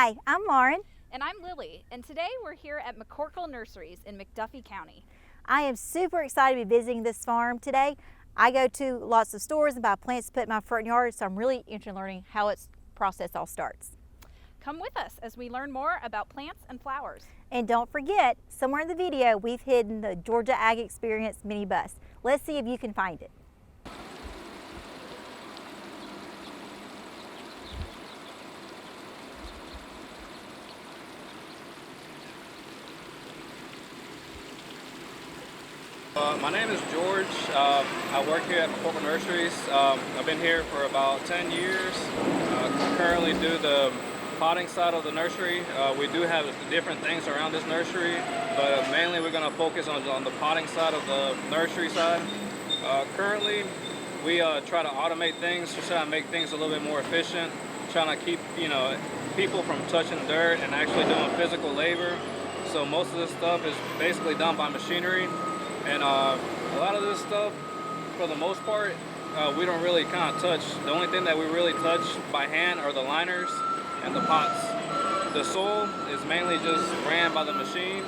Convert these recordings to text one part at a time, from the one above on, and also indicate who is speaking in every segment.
Speaker 1: Hi, I'm Lauren.
Speaker 2: And I'm Lily, and today we're here at McCorkle Nurseries in McDuffie County.
Speaker 1: I am super excited to be visiting this farm today. I go to lots of stores and buy plants to put in my front yard, so I'm really interested in learning how its process all starts.
Speaker 2: Come with us as we learn more about plants and flowers.
Speaker 1: And don't forget, somewhere in the video we've hidden the Georgia Ag Experience mini bus. Let's see if you can find it.
Speaker 3: My name is George. I work here at McCorkle Nurseries. I've been here for about 10 years. Currently do the potting side of the nursery. We do have different things around this nursery, but mainly we're going to focus on the potting side of the nursery side. Currently, we try to automate things, just try to make things a little bit more efficient, trying to keep people from touching dirt and actually doing physical labor. So most of this stuff is basically done by machinery. And a lot of this stuff, for the most part, we don't really kind of touch. The only thing that we really touch by hand are the liners and the pots. The soil is mainly just ran by the machine.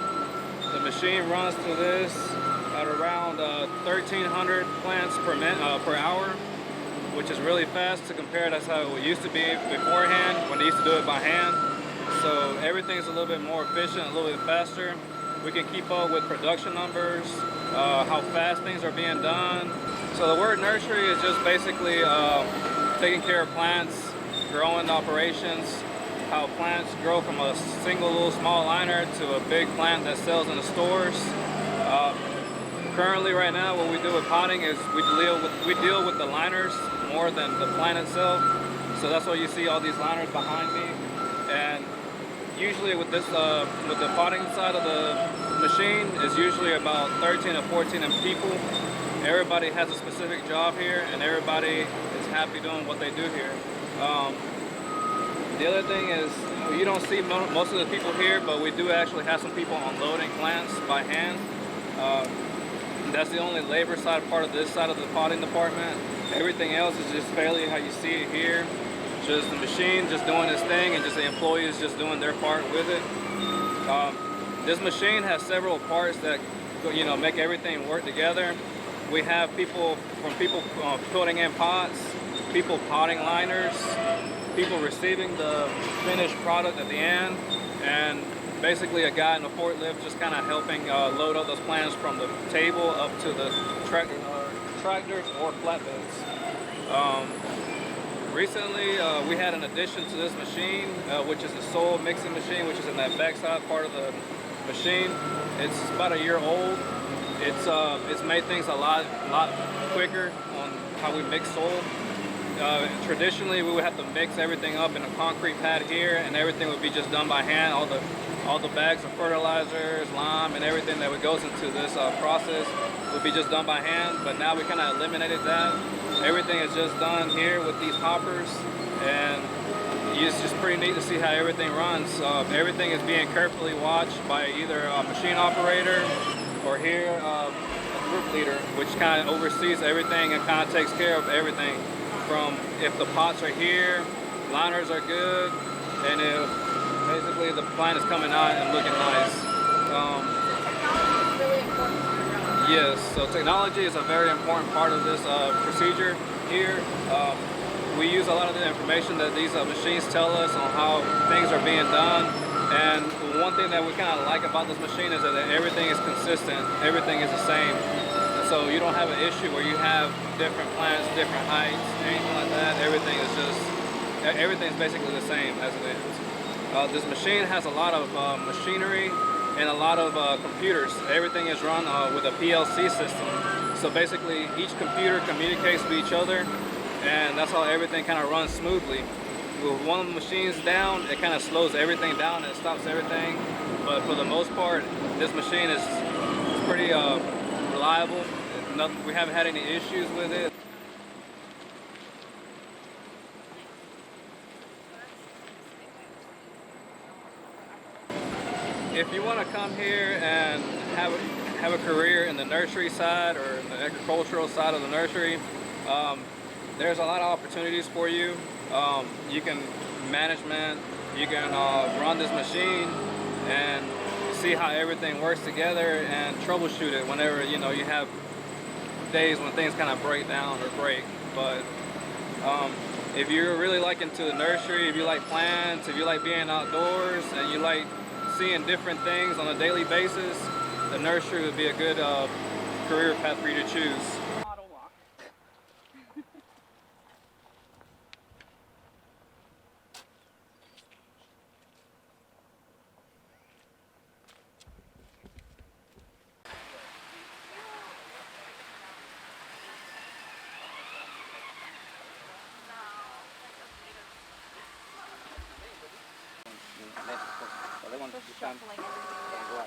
Speaker 3: The machine runs to this at around 1,300 plants per hour, which is really fast to compare. That's how it used to be beforehand when they used to do it by hand. So everything's a little bit more efficient, a little bit faster. We can keep up with production numbers, how fast things are being done. So the word nursery is just basically taking care of plants, growing operations, how plants grow from a single little small liner to a big plant that sells in the stores. Currently right now what we do with potting is we deal with the liners more than the plant itself. So that's why you see all these liners behind me. And usually with this, with the potting side of the machine is usually about 13 or 14 people. Everybody has a specific job here, and everybody is happy doing what they do here. The other thing is you don't see most of the people here, but we do actually have some people unloading plants by hand. That's the only labor side part of this side of the potting department. Everything else is just fairly how you see it here. Just the machine just doing its thing and just the employees just doing their part with it. This machine has several parts that make everything work together. We have people putting in pots, people potting liners, people receiving the finished product at the end, and basically a guy in a forklift just kind of helping load up those plants from the table up to the tractors or flatbeds. Recently, we had an addition to this machine, which is the soil mixing machine, which is in that backside part of the machine. It's about a year old. It's made things a lot quicker on how we mix soil. Traditionally, we would have to mix everything up in a concrete pad here, and everything would be just done by hand. All the bags of fertilizers, lime, and everything that goes into this process would be just done by hand. But now we kind of eliminated that. Everything is just done here with these hoppers, and it's just pretty neat to see how everything runs. Everything is being carefully watched by either a machine operator or here a group leader, which kind of oversees everything and kind of takes care of everything. From if the pots are here, liners are good, and if basically the plant is coming out and looking nice.
Speaker 2: Really important.
Speaker 3: Yes, so technology is a very important part of this procedure here. We use a lot of the information that these machines tell us on how things are being done. And one thing that we kind of like about this machine is that everything is consistent, everything is the same. And so you don't have an issue where you have different plants, different heights, anything like that. Everything's basically the same as it is. This machine has a lot of machinery and a lot of computers. Everything is run with a PLC system. So basically each computer communicates with each other, and that's how everything kind of runs smoothly. With one of the machines down, it kind of slows everything down and stops everything. But for the most part, this machine is pretty reliable. We haven't had any issues with it. If you want to come here and have a career in the nursery side or in the agricultural side of the nursery, there's a lot of opportunities for you. You can management, you can run this machine and see how everything works together and troubleshoot it whenever you have days when things kind of break down or break. But if you're really like into the nursery, if you like plants, if you like being outdoors, and you like seeing different things on a daily basis, the nursery would be a good career path for you to choose.
Speaker 2: Model walk. Just shuffling everything down.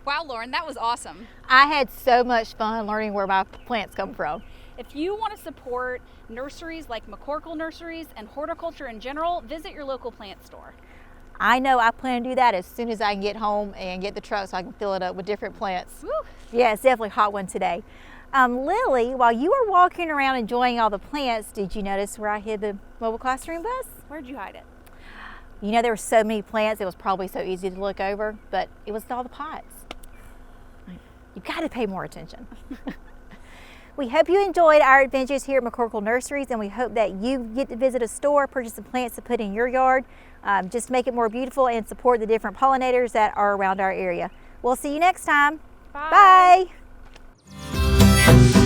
Speaker 2: Wow, Lauren, that was awesome.
Speaker 1: I had so much fun learning where my plants come from.
Speaker 2: If you want to support nurseries like McCorkle Nurseries and horticulture in general, visit your local plant store.
Speaker 1: I know I plan to do that as soon as I can get home and get the truck so I can fill it up with different plants.
Speaker 2: Woo.
Speaker 1: Yeah, it's definitely a hot one today. Lily, while you were walking around enjoying all the plants, did you notice where I hid the mobile classroom bus?
Speaker 2: Where'd you hide it?
Speaker 1: You know, there were so many plants, it was probably so easy to look over, but it was all the pots. You've got to pay more attention. We hope you enjoyed our adventures here at McCorkle Nurseries, and we hope that you get to visit a store, purchase some plants to put in your yard, just make it more beautiful and support the different pollinators that are around our area. We'll see you next time.
Speaker 2: Bye.
Speaker 1: Bye.